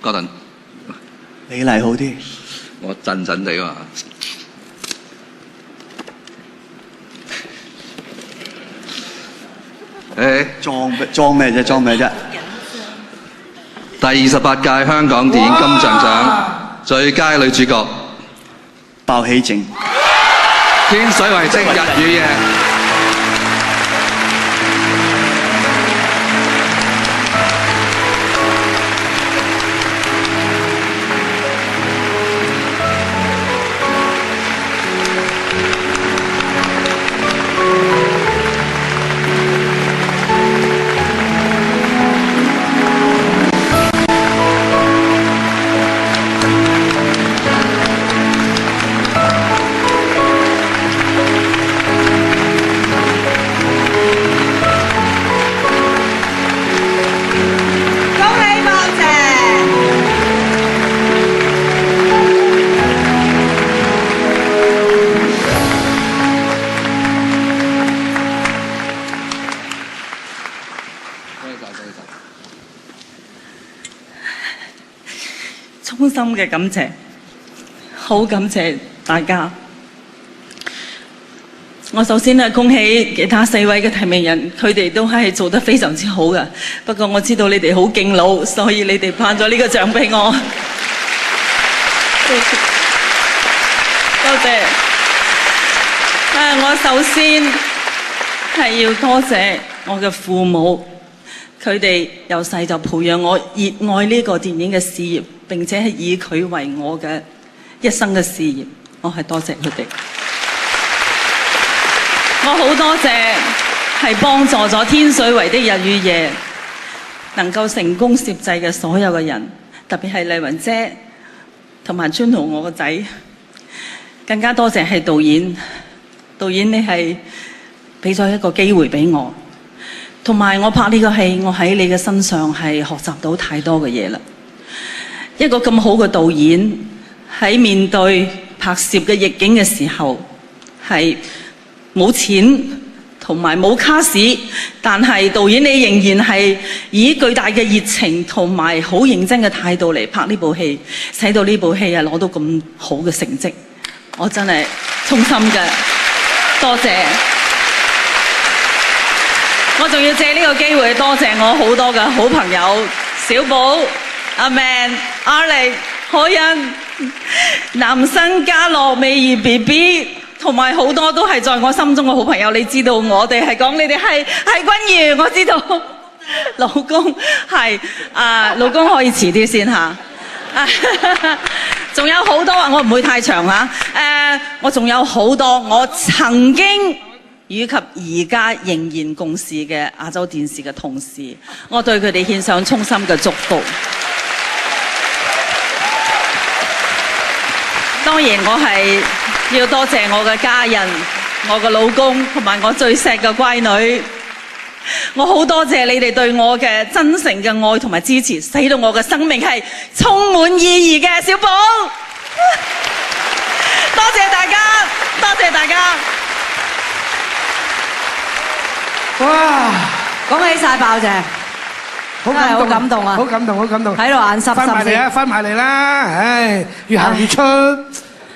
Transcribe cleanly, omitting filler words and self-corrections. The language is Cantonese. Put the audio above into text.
哥頓，你嚟好啲。我震震地嘛。裝咩啫？第28屆香港電影金像獎最佳女主角鮑起靜，天水圍的日與夜。衷心嘅感謝，好感謝大家。我首先呢恭喜其他4位嘅提名人，佢哋都係做得非常之好嘅。不過我知道你哋好敬老，所以你哋頒咗呢個獎俾我。多謝。我首先係要多謝我嘅父母，佢哋由細就培養我熱愛呢個電影嘅事業，並且係以佢為我嘅一生嘅事業，我係多謝佢哋。我好多謝係幫助咗天水圍的日與夜能夠成功攝製嘅所有嘅人，特別係麗雲姐同埋 Juno 我個仔，更加多謝係導演。導演你係俾咗一個機會俾我，同埋我拍呢個戲，我喺你嘅身上係學習到太多嘅嘢啦。一個咁好嘅導演喺面對拍攝嘅逆境嘅時候，係冇錢同埋冇卡士，但係導演你仍然係以巨大嘅熱情同埋好認真嘅態度嚟拍呢部戲，使到呢部戲攞到咁好嘅成績，我真係衷心嘅多謝。我仲要借呢個機會多謝我好多嘅好朋友小寶、阿 Man、阿力、可欣、男生家樂、美儀 BB， 同埋好多都係在我心中嘅好朋友。你知道我哋係講你哋係君如，我知道老公係老公可以遲啲先嚇。仲有好多我唔會太長嚇。我仲有好多我曾經以及而家仍然共事嘅亞洲電視嘅同事，我對佢哋獻上衷心嘅祝福。當然我係要多謝我嘅家人，我嘅老公同埋我最錫嘅乖女。我好多謝你哋對我嘅真誠嘅愛同埋支持，使到我嘅生命係充滿意義嘅。小寶，多謝大家，多謝大家。哇！恭喜晒鮑姐，好感動啊！好感動啊！好感動，好感動。喺度眼濕濕先。翻埋嚟啊！翻埋嚟啦！唉，越行越出。